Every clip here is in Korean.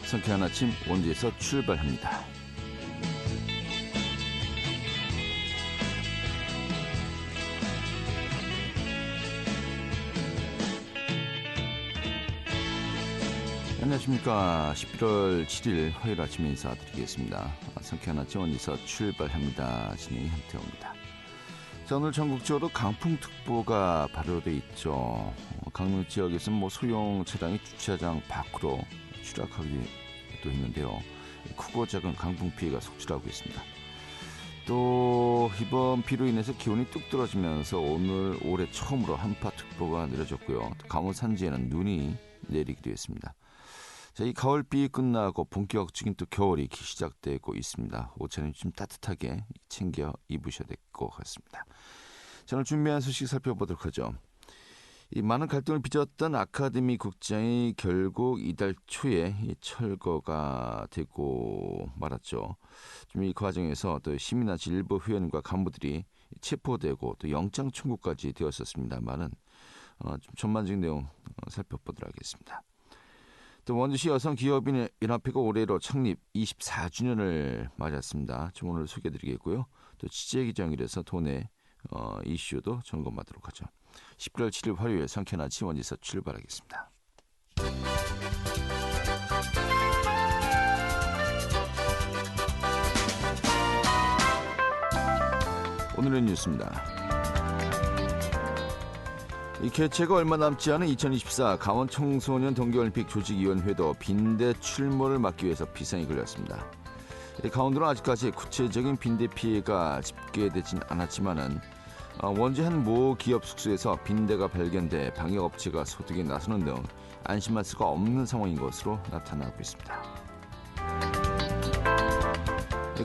상쾌한 아침 원주에서 출발합니다. 안녕하십니까. 11월 7일 화요일 아침 인사드리겠습니다. 상쾌한 아침 원주에서 출발합니다. 진행이 한태호입니다. 자, 오늘 전국적으로 강풍특보가 발효돼 있죠. 강릉 지역에서는 소형 차량이 주차장 밖으로 추락하기도 했는데요. 크고 작은 강풍 피해가 속출하고 있습니다. 또 이번 비로 인해서 기온이 뚝 떨어지면서 오늘 올해 처음으로 한파특보가 내려졌고요. 또 강원 산지에는 눈이 내리기도 했습니다. 자, 이 가을비 끝나고 본격적인 또 겨울이 시작되고 있습니다. 옷차림 좀 따뜻하게 챙겨 입으셔야 될 것 같습니다. 자, 오늘 준비한 소식 살펴보도록 하죠. 이 많은 갈등을 빚었던 아카데미 국장이 결국 이달 초에 철거가 되고 말았죠. 좀 이 과정에서 또 시민단체 일부 회원과 간부들이 체포되고 또 영장 청구까지 되었었습니다만은 좀 전반적인 내용 살펴보도록 하겠습니다. 또 원주시 여성기업인 연합회가 올해로 창립 24주년을 맞았습니다. 좀 오늘 소개해드리겠고요. 또 취재기정일에서 도내 이슈도 점검하도록 하죠. 11월 7일 화요일 상쾌한 아침 원주에서 출발하겠습니다. 오늘의 뉴스입니다. 이 개최가 얼마 남지 않은 2024 강원 청소년 동계올림픽 조직위원회도 빈대 출몰을 막기 위해서 비상이 걸렸습니다. 강원도는 아직까지 구체적인 빈대 피해가 집계되진 않았지만은 원주 한 모 기업 숙소에서 빈대가 발견돼 방역업체가 소독에 나서는 등 안심할 수가 없는 상황인 것으로 나타나고 있습니다.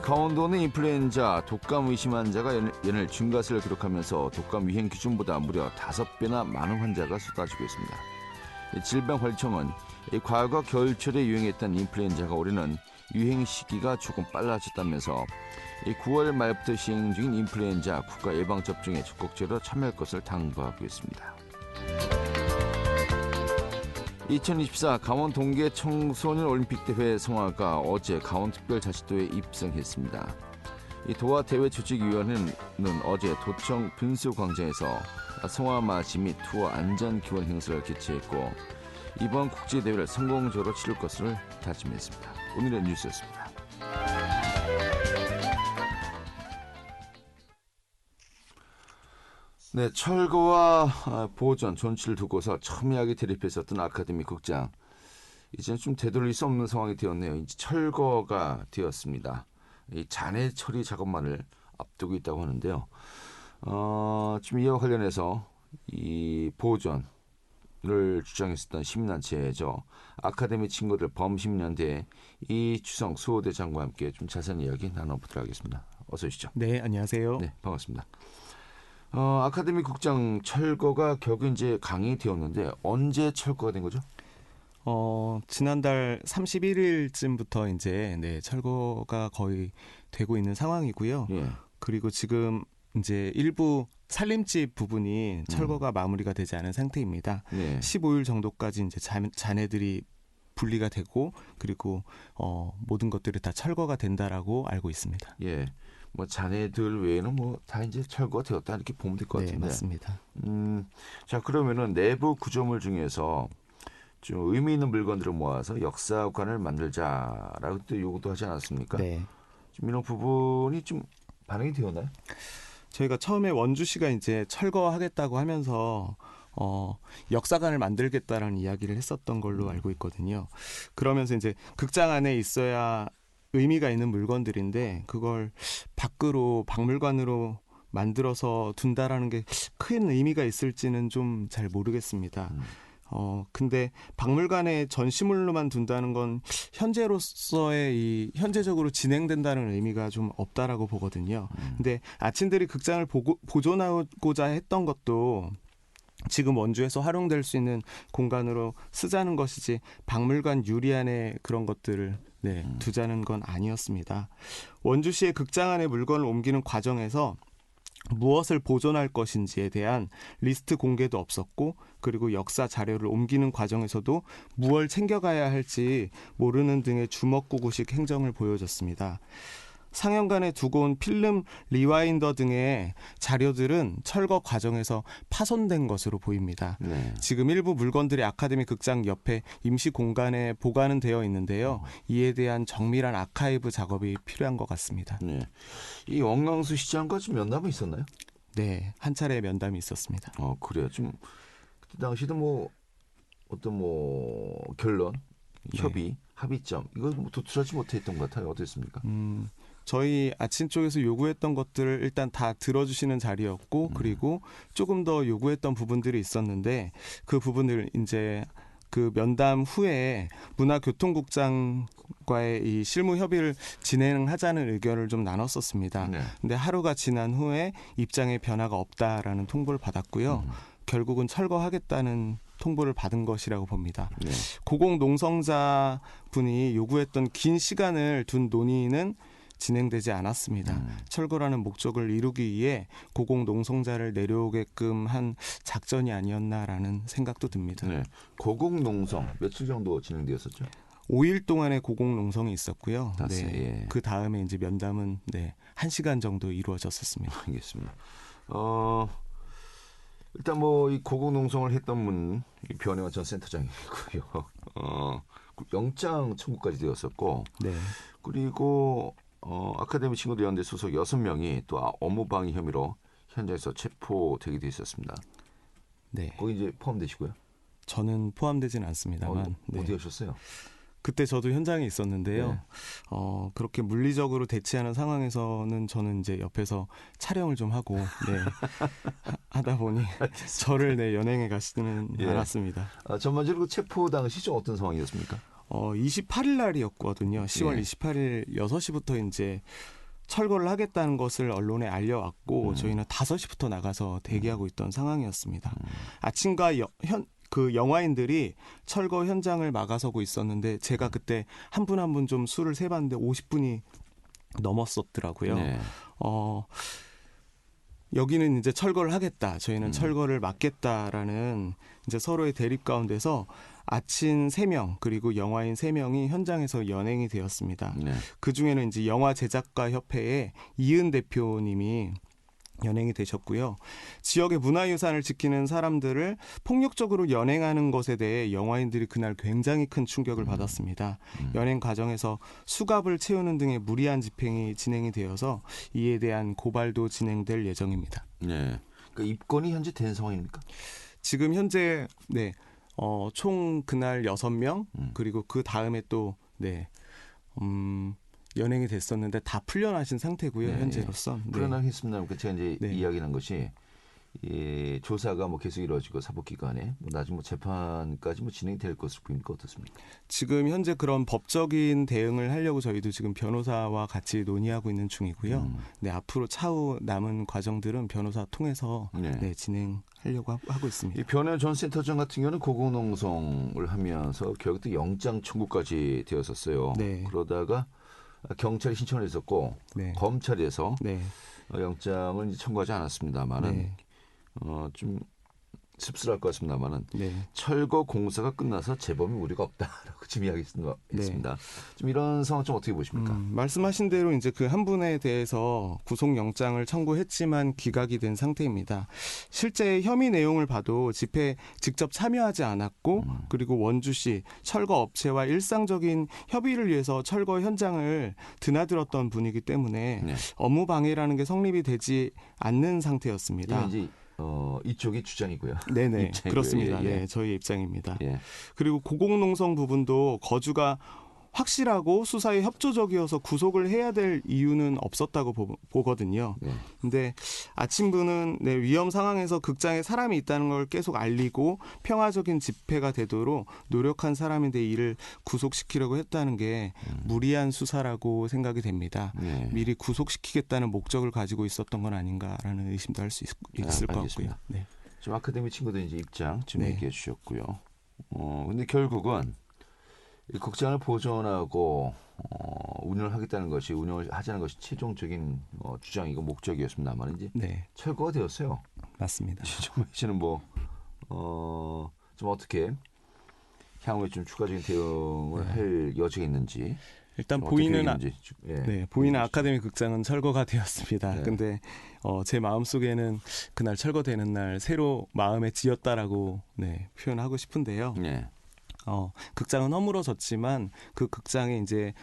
강원도는 인플루엔자 독감 의심 환자가 연일 증가세를 기록하면서 독감 유행 기준보다 무려 5배나 많은 환자가 쏟아지고 있습니다. 질병관리청은 과거 겨울철에 유행했던 인플루엔자가 올해는 유행 시기가 조금 빨라졌다면서 9월 말부터 시행 중인 인플루엔자 국가 예방접종에 적극적으로 참여할 것을 당부하고 있습니다. 2024 강원 동계 청소년 올림픽 대회 성화가 어제 강원특별자치도에 입성했습니다. 이 도화 대회 조직위원회는 어제 도청 분수광장에서 성화 맞이 및 투어 안전 기원 행사를 개최했고 이번 국제대회를 성공적으로 치를 것을 다짐했습니다. 오늘의 뉴스였습니다. 네, 철거와 보존, 존치를 두고서 첨예하게 대립했었던 아카데미 국장. 이제는 좀 되돌릴 수 없는 상황이 되었네요. 이제 철거가 되었습니다. 이 잔해 처리 작업만을 앞두고 있다고 하는데요. 지금 이와 관련해서 이 보존을 주장했었던 시민단체죠. 아카데미 친구들 범시민연대 이주성 수호대장과 함께 좀 자세한 이야기 나눠보도록 하겠습니다. 어서 오시죠. 네, 안녕하세요. 네, 반갑습니다. 아카데미 국장 철거가 결국 이제 강행되었는데 언제 철거가 된 거죠? 지난달 31일쯤부터 이제 철거가 거의 되고 있는 상황이고요. 예. 그리고 지금 이제 일부 살림집 부분이 철거가 마무리가 되지 않은 상태입니다. 예. 15일 정도까지 이제 잔해들이 분리가 되고 그리고 모든 것들이 다 철거가 된다라고 알고 있습니다. 예. 자네들 외에는 다 이제 철거가 되었다 이렇게 보면 될 것 같은데. 네, 맞습니다. 자, 그러면은 내부 구조물 중에서 좀 의미 있는 물건들을 모아서 역사관을 만들자라고 또 요구도 하지 않았습니까? 네. 좀 이런 부분이 좀 반영이 되었나요? 저희가 처음에 원주시가 이제 철거하겠다고 하면서 역사관을 만들겠다라는 이야기를 했었던 걸로 알고 있거든요. 그러면서 이제 극장 안에 있어야 의미가 있는 물건들인데 그걸 밖으로 박물관으로 만들어서 둔다라는 게 큰 의미가 있을지는 좀 잘 모르겠습니다. 근데 박물관에 전시물로만 둔다는 건 현재로서의 현재적으로 진행된다는 의미가 좀 없다라고 보거든요. 근데 아침들이 극장을 보존하고자 했던 것도 지금 원주에서 활용될 수 있는 공간으로 쓰자는 것이지 박물관 유리 안에 그런 것들을 두자는 건 아니었습니다. 원주시의 극장 안에 물건을 옮기는 과정에서 무엇을 보존할 것인지에 대한 리스트 공개도 없었고 그리고 역사 자료를 옮기는 과정에서도 무엇을 챙겨가야 할지 모르는 등의 주먹구구식 행정을 보여줬습니다. 상영관에 두고 온 필름 리와인더 등의 자료들은 철거 과정에서 파손된 것으로 보입니다. 네. 지금 일부 물건들이 아카데미 극장 옆에 임시 공간에 보관은 되어 있는데요. 이에 대한 정밀한 아카이브 작업이 필요한 것 같습니다. 네. 이 원광수 시장과 좀 면담이 있었나요? 네, 한 차례 면담이 있었습니다. 그래요. 좀 그때 당시도 뭐 어떤 뭐 결론, 협의, 합의점 이거 뭐 도출하지 못했던 것 같아요. 어땠습니까? 저희 아침 쪽에서 요구했던 것들을 일단 다 들어주시는 자리였고 그리고 조금 더 요구했던 부분들이 있었는데 그 부분을 이제 그 면담 후에 문화교통국장과의 이 실무 협의를 진행하자는 의견을 좀 나눴었습니다. 네. 근데 하루가 지난 후에 입장에 변화가 없다라는 통보를 받았고요. 결국은 철거하겠다는 통보를 받은 것이라고 봅니다. 네. 고공농성자 분이 요구했던 긴 시간을 둔 논의는 진행되지 않았습니다. 철거라는 목적을 이루기 위해 고공농성자를 내려오게끔 한 작전이 아니었나라는 생각도 듭니다. 네. 고공농성 며칠 정도 진행되었었죠? 5일 동안의 고공농성이 있었고요. 네. 네. 예. 그 다음에 이제 면담은 1시간 정도 이루어졌었습니다. 알겠습니다. 일단 뭐 이 고공농성을 했던 분 변혜원 전 센터장이고요. 영장 청구까지 되었었고, 네. 그리고 아카데미 친구들 연대 소속 6명이 또 업무방해 혐의로 현장에서 체포되기도 했었습니다. 네. 거기 이제 포함되시고요. 저는 포함되지는 않습니다만 어디 하셨어요? 그때 저도 현장에 있었는데요. 네. 그렇게 물리적으로 대치하는 상황에서는 저는 이제 옆에서 촬영을 좀 하고 하다 보니 저를 연행해 가시는 예. 않았습니다. 전반적으로 체포 당시 좀 어떤 상황이었습니까? 28일 날이었거든요. 10월 예. 28일 6시부터 이제 철거를 하겠다는 것을 언론에 알려왔고 저희는 5시부터 나가서 대기하고 있던 상황이었습니다. 아침과 그 영화인들이 철거 현장을 막아서고 있었는데 제가 그때 한 분 한 분 좀 수를 세봤는데 50분이 넘었었더라고요. 네. 여기는 이제 철거를 하겠다. 저희는 철거를 막겠다라는 이제 서로의 대립 가운데서 아친 3명 그리고 영화인 3명이 현장에서 연행이 되었습니다. 네. 그 중에는 이제 영화 제작가 협회의 이은 대표님이 연행이 되셨고요. 지역의 문화유산을 지키는 사람들을 폭력적으로 연행하는 것에 대해 영화인들이 그날 굉장히 큰 충격을 받았습니다. 연행 과정에서 수갑을 채우는 등의 무리한 집행이 진행이 되어서 이에 대한 고발도 진행될 예정입니다. 네. 그러니까 입건이 현재 된 상황입니까? 지금 현재 총 그날 6명 그리고 그 다음에 또 연행이 됐었는데 다 풀려나신 상태고요. 네, 현재로선. 풀려나겠습니다. 제가 이제 네. 이야기한 것이 조사가 뭐 계속 이루어지고 사법기관에 나중에 재판까지 진행이 될 것으로 보입니까? 어떻습니까? 지금 현재 그런 법적인 대응을 하려고 저희도 지금 변호사와 같이 논의하고 있는 중이고요. 앞으로 차후 남은 과정들은 변호사 통해서 진행하려고 하고 있습니다. 이 변혜원 전 센터장 같은 경우는 고공농성을 하면서 결국 또 영장 청구까지 되었었어요. 네. 그러다가 경찰이 신청을 했었고 검찰에서 영장을 이제 청구하지 않았습니다만은 좀 씁쓸할 것 같습니다만은 철거 공사가 끝나서 재범이 우려가 없다라고 지금 이야기했습니다. 좀 이런 상황 좀 어떻게 보십니까? 말씀하신 대로 이제 그 한 분에 대해서 구속영장을 청구했지만 기각이 된 상태입니다. 실제 혐의 내용을 봐도 집회에 직접 참여하지 않았고 그리고 원주시 철거 업체와 일상적인 협의를 위해서 철거 현장을 드나들었던 분이기 때문에 업무 방해라는 게 성립이 되지 않는 상태였습니다. 이제 이쪽이 주장이고요. 네네, 입장이고요. 그렇습니다. 예, 예. 네, 저희 입장입니다. 예. 그리고 고공농성 부분도 거주가 확실하고 수사에 협조적이어서 구속을 해야 될 이유는 없었다고 보거든요. 근데 아침부는 위험 상황에서 극장에 사람이 있다는 걸 계속 알리고 평화적인 집회가 되도록 노력한 사람인데 이를 구속시키려고 했다는 게 무리한 수사라고 생각이 됩니다. 미리 구속시키겠다는 목적을 가지고 있었던 건 아닌가라는 의심도 할 수 있을 것 같고요. 네. 좀 아카데미 친구들 이제 입장 좀 얘기해 주셨고요. 근데 결국은 이 극장을 보존하고 운영을 하겠다는 것이 운영을 하자는 것이 최종적인 주장이고 목적이었습니다만 이제 네, 철거가 되었어요. 맞습니다. 정말 씨는 좀 어떻게 향후에 좀 추가적인 대응을 할 여지가 있는지 일단 좀 보이는 어떤 계획이 있는지, 네, 보이는 아카데미 극장은 철거가 되었습니다. 네. 근데 제 마음속에는 그날 철거되는 날 새로 마음에 지었다라고 네, 표현하고 싶은데요. 네. 극장은 허물어졌지만 그 극장에 이제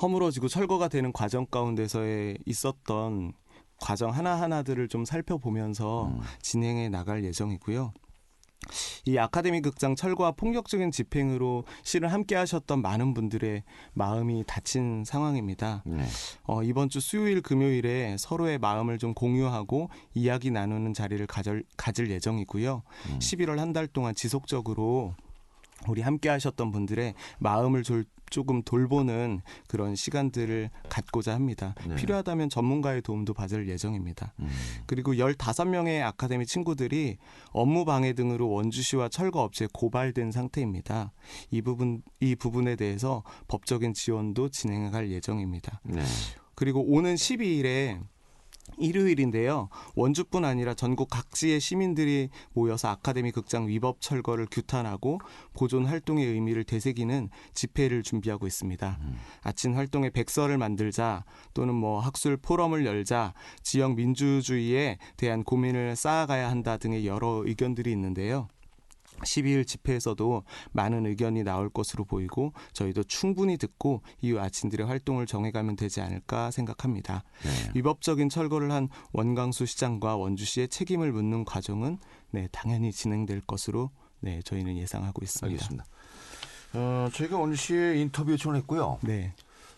허물어지고 철거가 되는 과정 가운데서에 있었던 과정 하나하나들을 좀 살펴보면서 진행해 나갈 예정이고요. 이 아카데미 극장 철거와 폭력적인 집행으로 실은 함께 하셨던 많은 분들의 마음이 다친 상황입니다. 네. 이번 주 수요일 금요일에 서로의 마음을 좀 공유하고 이야기 나누는 자리를 가질 예정이고요. 11월 한 달 동안 지속적으로 우리 함께 하셨던 분들의 마음을 조금 돌보는 그런 시간들을 갖고자 합니다. 네. 필요하다면 전문가의 도움도 받을 예정입니다. 그리고 15명의 아카데미 친구들이 업무 방해 등으로 원주시와 철거업체에 고발된 상태입니다. 이 부분에 대해서 법적인 지원도 진행할 예정입니다. 네. 그리고 오는 12일에 일요일인데요. 원주뿐 아니라 전국 각지의 시민들이 모여서 아카데미 극장 위법 철거를 규탄하고 보존 활동의 의미를 되새기는 집회를 준비하고 있습니다. 아침 활동에 백서를 만들자 또는 학술 포럼을 열자 지역 민주주의에 대한 고민을 쌓아가야 한다 등의 여러 의견들이 있는데요. 12일 집회에서도 많은 의견이 나올 것으로 보이고 저희도 충분히 듣고 이후 아침들의 활동을 정해가면 되지 않을까 생각합니다. 네. 위법적인 철거를 한 원광수 시장과 원주시의 책임을 묻는 과정은 당연히 진행될 것으로 저희는 예상하고 있습니다. 알겠습니다. 저희가 원주시에 인터뷰 요청했고요. 네.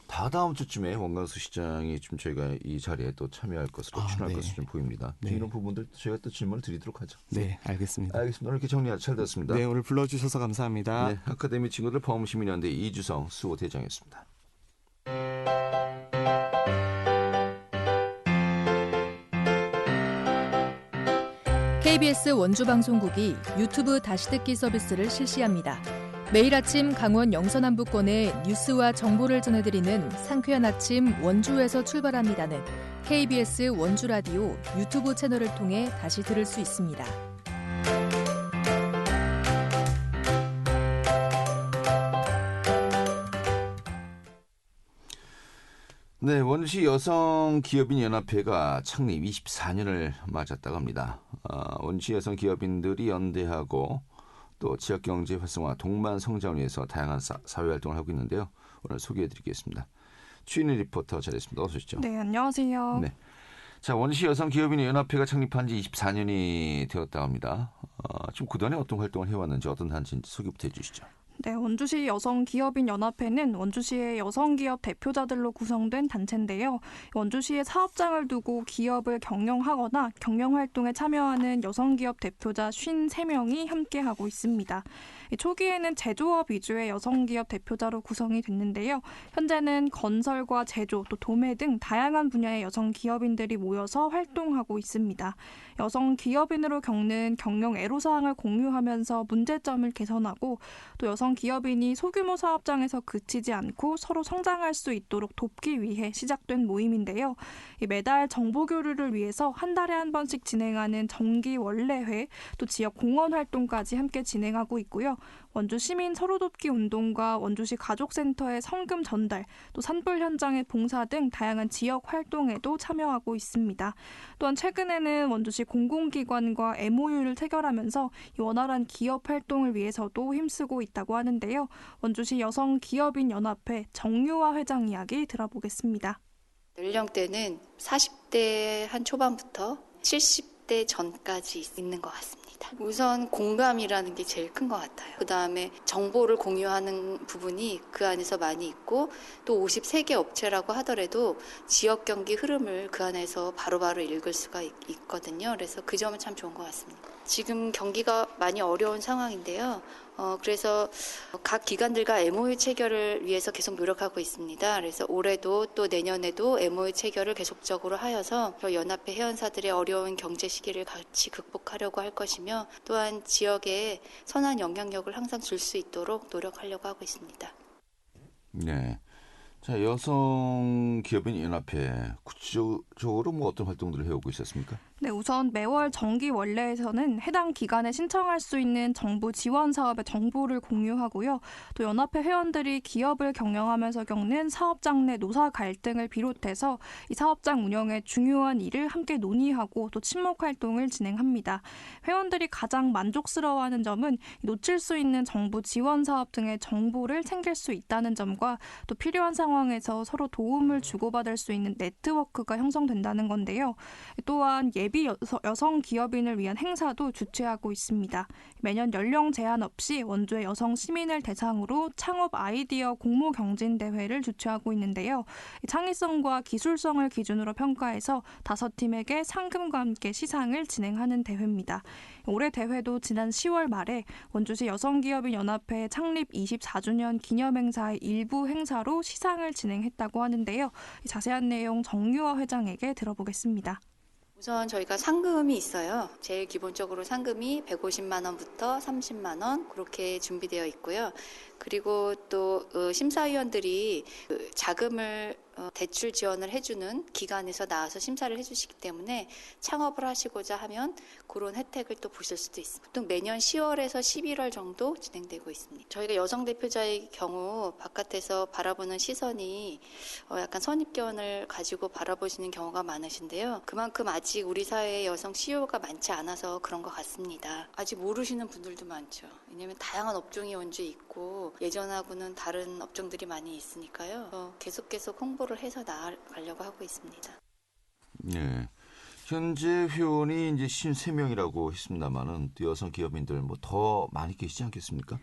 다다음 주쯤에 원광수 시장이 좀 저희가 이 자리에 또 참여할 것으로 추진할 네. 것으로 좀 보입니다. 네. 이런 부분들 저희가 또 질문을 드리도록 하죠. 네, 알겠습니다. 알겠습니다. 오늘 이렇게 정리가 잘 됐습니다. 네, 오늘 불러주셔서 감사합니다. 네, 아카데미 친구들 범시민연대 이주성 수호대장이었습니다. KBS 원주방송국이 유튜브 다시 듣기 서비스를 실시합니다. 매일 아침 강원 영서남부권의 뉴스와 정보를 전해드리는 상쾌한 아침 원주에서 출발합니다는 KBS 원주라디오 유튜브 채널을 통해 다시 들을 수 있습니다. 네, 원주시 여성기업인연합회가 창립 24년을 맞았다고 합니다. 원주시 여성기업인들이 연대하고 또 지역경제 활성화, 동반 성장을 위해서 다양한 사회활동을 하고 있는데요. 오늘 소개해드리겠습니다. 추인희 리포터 자리했습니다. 어서 오시죠. 네, 안녕하세요. 네. 자, 원주시 여성기업인연합회가 창립한 지 24년이 되었다고 합니다. 지금 그동안에 어떤 활동을 해왔는지 어떤 단체인지 소개부터 해주시죠. 네, 원주시 여성기업인연합회는 원주시의 여성기업 대표자들로 구성된 단체인데요. 원주시에 사업장을 두고 기업을 경영하거나 경영활동에 참여하는 여성기업 대표자 53명이 함께하고 있습니다. 초기에는 제조업 위주의 여성기업 대표자로 구성이 됐는데요. 현재는 건설과 제조, 또 도매 등 다양한 분야의 여성 기업인들이 모여서 활동하고 있습니다. 여성 기업인으로 겪는 경영 애로사항을 공유하면서 문제점을 개선하고 또 여성 기업인이 소규모 사업장에서 그치지 않고 서로 성장할 수 있도록 돕기 위해 시작된 모임인데요. 매달 정보 교류를 위해서 한 달에 한 번씩 진행하는 정기 원래회, 또 지역 공원 활동까지 함께 진행하고 있고요. 원주 시민 서로 돕기 운동과 원주시 가족센터의 성금 전달, 또 산불 현장의 봉사 등 다양한 지역 활동에도 참여하고 있습니다. 또한 최근에는 원주시 공공기관과 MOU를 체결하면서 원활한 기업 활동을 위해서도 힘쓰고 있다고 하는데요. 원주시 여성기업인연합회 정유화 회장 이야기 들어보겠습니다. 연령대는 40대 한 초반부터 70대 전까지 있는 것 같습니다. 우선 공감이라는 게 제일 큰 것 같아요. 그 다음에 정보를 공유하는 부분이 그 안에서 많이 있고 또 53개 업체라고 하더라도 지역 경기 흐름을 그 안에서 바로바로 읽을 수가 있거든요. 그래서 그 점은 참 좋은 것 같습니다. 지금 경기가 많이 어려운 상황인데요. 그래서 각 기관들과 MOU 체결을 위해서 계속 노력하고 있습니다. 그래서 올해도 또 내년에도 MOU 체결을 계속적으로 하여서 연합회 회원사들의 어려운 경제 시기를 같이 극복하려고 할 것이며 또한 지역에 선한 영향력을 항상 줄 수 있도록 노력하려고 하고 있습니다. 네. 자, 여성 기업인 연합회 구체적으로 뭐 어떤 활동들을 해오고 있었습니까? 네, 우선 매월 정기 원래에서는 해당 기관에 신청할 수 있는 정부 지원 사업의 정보를 공유하고요. 또 연합회 회원들이 기업을 경영하면서 겪는 사업장 내 노사 갈등을 비롯해서 이 사업장 운영에 중요한 일을 함께 논의하고 또 친목 활동을 진행합니다. 회원들이 가장 만족스러워하는 점은 놓칠 수 있는 정부 지원 사업 등의 정보를 챙길 수 있다는 점과 또 필요한 상황에서 서로 도움을 주고받을 수 있는 네트워크가 형성된다는 건데요. 또한 예비 여성 기업인을 위한 행사도 주최하고 있습니다. 매년 연령 제한 없이 원주의 여성 시민을 대상으로 창업 아이디어 공모 경진 대회를 주최하고 있는데요. 창의성과 기술성을 기준으로 평가해서 5팀에게 상금과 함께 시상을 진행하는 대회입니다. 올해 대회도 지난 10월 말에 원주시 여성기업인연합회 창립 24주년 기념행사의 일부 행사로 시상을 진행했다고 하는데요. 자세한 내용 정유화 회장에게 들어보겠습니다. 우선 저희가 상금이 있어요. 제일 기본적으로 상금이 150만 원부터 30만 원 그렇게 준비되어 있고요. 그리고 또 심사위원들이 자금을 대출 지원을 해주는 기관에서 나와서 심사를 해주시기 때문에 창업을 하시고자 하면 그런 혜택을 또 보실 수도 있습니다. 보통 매년 10월에서 11월 정도 진행되고 있습니다. 저희가 여성 대표자의 경우 바깥에서 바라보는 시선이 약간 선입견을 가지고 바라보시는 경우가 많으신데요. 그만큼 아직 우리 사회에 여성 CEO가 많지 않아서 그런 것 같습니다. 아직 모르시는 분들도 많죠. 왜냐하면 다양한 업종이 원주에 있고 예전하고는 다른 업종들이 많이 있으니까요. 계속 홍보를 해서 나아가려고 하고 있습니다. 네. 현재 회원이 이제 53명이라고 했습니다만은 또 여성 기업인들 뭐 더 많이 계시지 않겠습니까?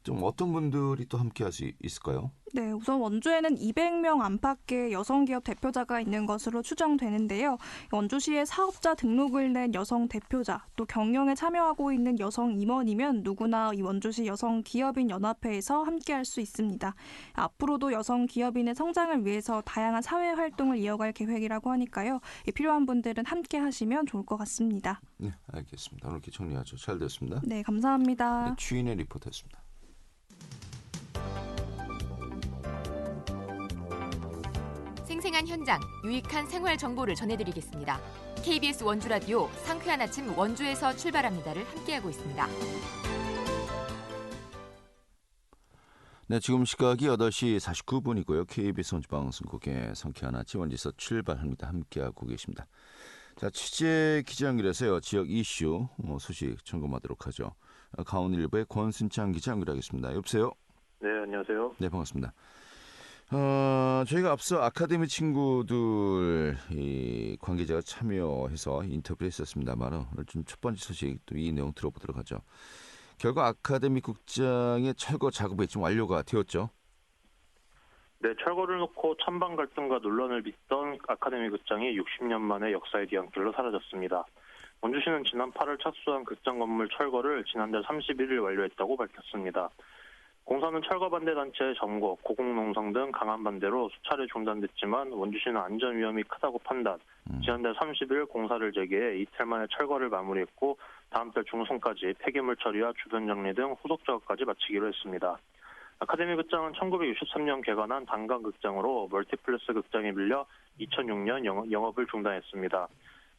좀 어떤 분들이 또 함께 할 수 있을까요? 네, 우선 원주에는 200명 안팎의 여성기업 대표자가 있는 것으로 추정되는데요. 원주시에 사업자 등록을 낸 여성 대표자, 또 경영에 참여하고 있는 여성 임원이면 누구나 이 원주시 여성기업인연합회에서 함께할 수 있습니다. 앞으로도 여성기업인의 성장을 위해서 다양한 사회 활동을 이어갈 계획이라고 하니까요. 필요한 분들은 함께 하시면 좋을 것 같습니다. 네, 알겠습니다. 오늘 이렇게 정리하죠. 잘 됐습니다. 네, 감사합니다. 네, 추인의 리포터였습니다. 생생한 현장, 유익한 생활 정보를 전해드리겠습니다. KBS 원주라디오 상쾌한 아침 원주에서 출발합니다를 함께하고 있습니다. 네, 지금 시각이 8시 49분이고요. KBS 원주방송국의 상쾌한 아침 원주에서 출발합니다. 함께하고 계십니다. 자, 취재 기자 연결해서요. 지역 이슈 소식 점검하도록 하죠. 강원일보의 권순창 기자 연결하겠습니다. 여보세요? 네, 안녕하세요. 네, 반갑습니다. 저희가 앞서 아카데미 친구들 관계자가 참여해서 인터뷰를 했었습니다만 오늘 좀 첫 번째 소식 또 이 내용 들어보도록 하죠. 결과 아카데미 국장의 철거 작업이 좀 완료가 되었죠. 네, 철거를 놓고 찬반 갈등과 논란을 빚던 아카데미 극장이 60년 만에 역사의 뒤안길로 사라졌습니다. 원주시는 지난 8월 착수한 극장 건물 철거를 지난달 31일 완료했다고 밝혔습니다. 공사는 철거 반대 단체의 점거, 고공농성 등 강한 반대로 수차례 중단됐지만 원주시는 안전 위험이 크다고 판단, 지난달 30일 공사를 재개해 이틀 만에 철거를 마무리했고 다음 달 중순까지 폐기물 처리와 주변 정리 등 후속 작업까지 마치기로 했습니다. 아카데미 극장은 1963년 개관한 단강 극장으로 멀티플렉스 극장에 밀려 2006년 영업을 중단했습니다.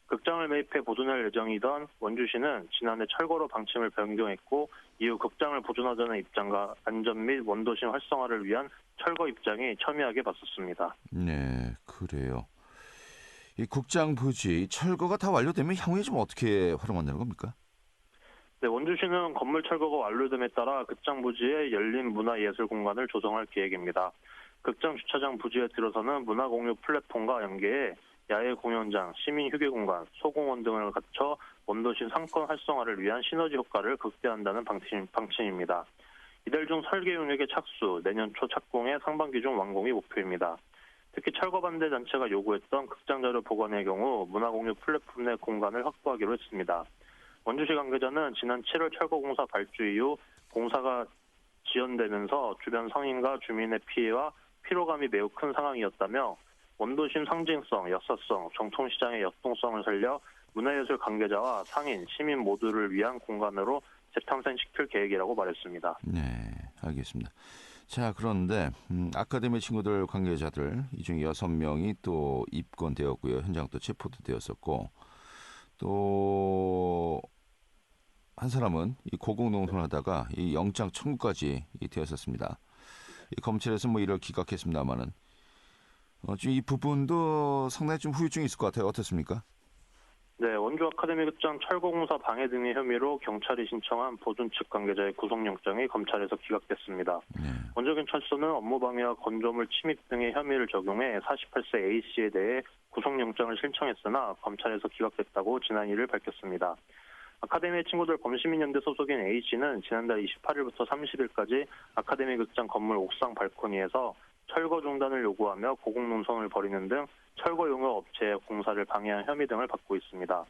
극장을 매입해 보존할 예정이던 원주시는 지난해 철거로 방침을 변경했고 이후 극장을 보존하자는 입장과 안전 및 원도심 활성화를 위한 철거 입장이 첨예하게 맞섰습니다. 네, 그래요. 이 국장 부지 철거가 다 완료되면 향후에 좀 어떻게 활용한다는 겁니까? 네, 원주시는 건물 철거가 완료됨에 따라 극장 부지에 열린 문화예술 공간을 조성할 계획입니다. 극장 주차장 부지에 들어서는 문화공유 플랫폼과 연계해 야외 공연장, 시민 휴게 공간, 소공원 등을 갖춰 원도심 상권 활성화를 위한 시너지 효과를 극대화한다는 방침입니다. 이달 중 설계 용역의 착수, 내년 초 착공해 상반기 중 완공이 목표입니다. 특히 철거 반대 단체가 요구했던 극장 자료 보관의 경우 문화공유 플랫폼 내 공간을 확보하기로 했습니다. 원주시 관계자는 지난 7월 철거 공사 발주 이후 공사가 지연되면서 주변 상인과 주민의 피해와 피로감이 매우 큰 상황이었다며 원도심 상징성, 역사성, 정통시장의 역동성을 살려 문화예술 관계자와 상인, 시민 모두를 위한 공간으로 재탄생시킬 계획이라고 말했습니다. 네, 알겠습니다. 자, 그런데 아카데미 친구들 관계자들 이 중에 6명이 또 입건되었고요. 현장 또 체포도 되었었고 또 한 사람은 이 고공농성하다가 이 영장 청구까지 되었었습니다. 이 검찰에서 뭐 이를 기각했습니다만은 지금 이 부분도 상당히 좀 후유증이 있을 것 같아요. 어떻습니까? 네, 원주 아카데미 극장 철거공사 방해 등의 혐의로 경찰이 신청한 보존 측 관계자의 구속영장이 검찰에서 기각됐습니다. 원주경찰서는 업무방해와 건조물 침입 등의 혐의를 적용해 48세 A씨에 대해 구속영장을 신청했으나 검찰에서 기각됐다고 지난 1일 밝혔습니다. 아카데미 친구들 범시민연대 소속인 A씨는 지난달 28일부터 30일까지 아카데미 극장 건물 옥상 발코니에서 철거 중단을 요구하며 고공농성을 벌이는 등 철거 용역 업체의 공사를 방해한 혐의 등을 받고 있습니다.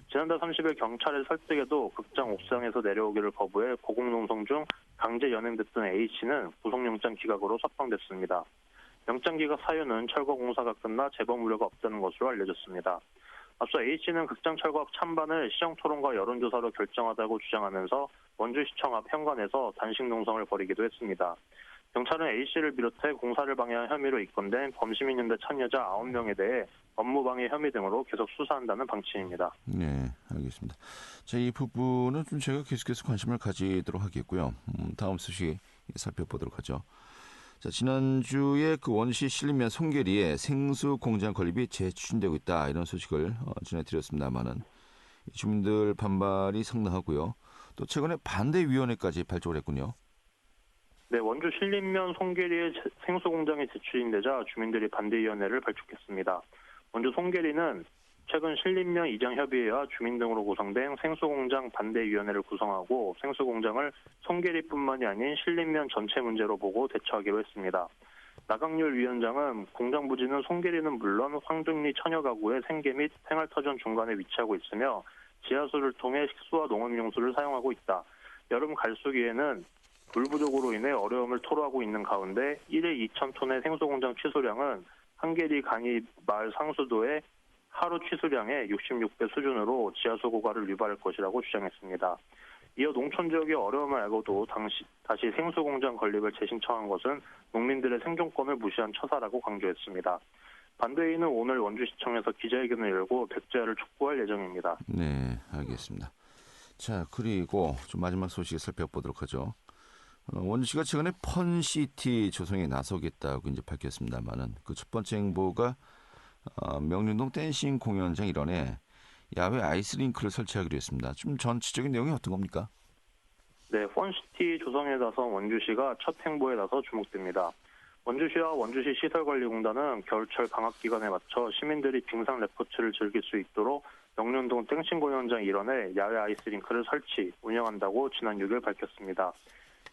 지난달 30일 경찰의 설득에도 극장 옥상에서 내려오기를 거부해 고공농성 중 강제 연행됐던 A씨는 구속영장 기각으로 석방됐습니다. 영장 기각 사유는 철거 공사가 끝나 재범 우려가 없다는 것으로 알려졌습니다. 앞서 A씨는 극장 철거 찬반을 시정토론과 여론조사로 결정하다고 주장하면서 원주시청 앞 현관에서 단식 농성을 벌이기도 했습니다. 경찰은 A씨를 비롯해 공사를 방해한 혐의로 입건된 범시민연대 참여자 9명에 대해 업무방해 혐의 등으로 계속 수사한다는 방침입니다. 네, 알겠습니다. 자, 이 부분은 좀 제가 계속해서 관심을 가지도록 하겠고요. 다음 소식 살펴보도록 하죠. 자, 지난주에 그 원시 신림면 송계리에 생수 공장 건립이 재추진되고 있다 이런 소식을 전해드렸습니다만은 주민들 반발이 상당하고요. 또 최근에 반대위원회까지 발족을 했군요. 네, 원주 신림면 송계리의 생수 공장이 재추진되자 주민들이 반대위원회를 발족했습니다. 원주 송계리는 최근 신림면 이장협의회와 주민 등으로 구성된 생수공장 반대위원회를 구성하고 생수공장을 송계리뿐만이 아닌 신림면 전체 문제로 보고 대처하기로 했습니다. 나강률 위원장은 공장 부지는 송계리는 물론 황등리 처녀가구의 생계 및 생활터전 중간에 위치하고 있으며 지하수를 통해 식수와 농업용수를 사용하고 있다. 여름 갈수기에는 물 부족으로 인해 어려움을 토로하고 있는 가운데 1일 2,000톤의 생수공장 취소량은 한계리 간이 마을 상수도의 하루 취수량의 66배 수준으로 지하수 고갈을 유발할 것이라고 주장했습니다. 이어 농촌 지역의 어려움을 알고도 다시 생수공장 건립을 재신청한 것은 농민들의 생존권을 무시한 처사라고 강조했습니다. 반대위는 오늘 원주시청에서 기자회견을 열고 백제화를 촉구할 예정입니다. 네, 알겠습니다. 자, 그리고 좀 마지막 소식 살펴보도록 하죠. 원주시가 최근에 펀시티 조성에 나서겠다고 이제 밝혔습니다만은 그 첫 번째 행보가 명륜동 댄싱 공연장 일원에 야외 아이스링크를 설치하기로 했습니다. 좀 전체적인 내용이 어떤 겁니까? 네, 펀시티 조성에 나선 원주시가 첫 행보에 나서 주목됩니다. 원주시와 원주시 시설관리공단은 겨울철 방학 기간에 맞춰 시민들이 빙상 레포츠를 즐길 수 있도록 명륜동 댄싱 공연장 일원에 야외 아이스링크를 설치, 운영한다고 지난 6일 밝혔습니다.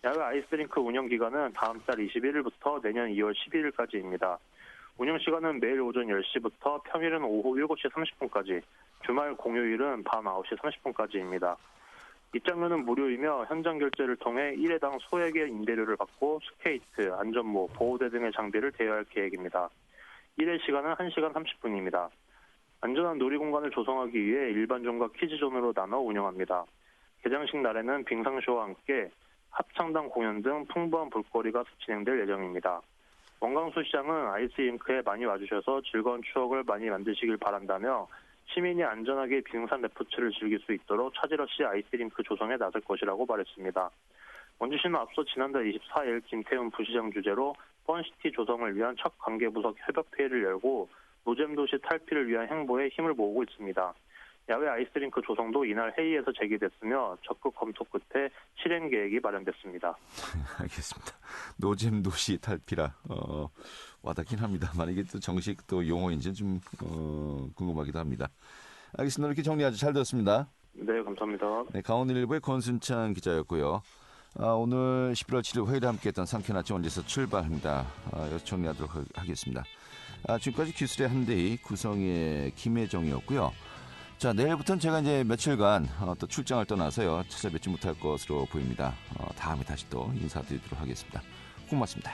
야외 아이스링크 운영 기간은 다음 달 21일부터 내년 2월 12일까지입니다. 운영 시간은 매일 오전 10시부터 평일은 오후 7시 30분까지, 주말 공휴일은 밤 9시 30분까지입니다. 입장료는 무료이며 현장 결제를 통해 1회당 소액의 임대료를 받고 스케이트, 안전모, 보호대 등의 장비를 대여할 계획입니다. 1회 시간은 1시간 30분입니다. 안전한 놀이공간을 조성하기 위해 일반존과 키즈존으로 나눠 운영합니다. 개장식 날에는 빙상쇼와 함께 합창단 공연 등 풍부한 볼거리가 진행될 예정입니다. 원광수 시장은 아이스링크에 많이 와주셔서 즐거운 추억을 많이 만드시길 바란다며 시민이 안전하게 빙산 레포츠를 즐길 수 있도록 차질 없이 아이스링크 조성에 나설 것이라고 말했습니다. 원주시는 앞서 지난달 24일 김태훈 부시장 주재로 펀시티 조성을 위한 첫 관계부서 협약회의를 열고 노잼도시 탈피를 위한 행보에 힘을 모으고 있습니다. 야외 아이스링크 조성도 이날 회의에서 제기됐으며 적극 검토 끝에 실행 계획이 마련됐습니다. 알겠습니다. 노잼 도시 탈피라 와닿긴 합니다만 이게 또 정식 또 용어인지 좀 궁금하기도 합니다. 알겠습니다. 이렇게 정리 아주 잘 되었습니다. 네, 감사합니다. 네, 강원일보의 권순찬 기자였고요. 오늘 11월 7일 회의를 함께했던 상쾌한 아침 원주에서 출발합니다. 여기서 정리하도록 하겠습니다. 지금까지 기술의 한대희 구성의 김혜정이었고요. 자, 내일부터는 제가 이제 며칠간 또 출장을 떠나서요. 찾아뵙지 못할 것으로 보입니다. 다음에 다시 또 인사드리도록 하겠습니다. 고맙습니다.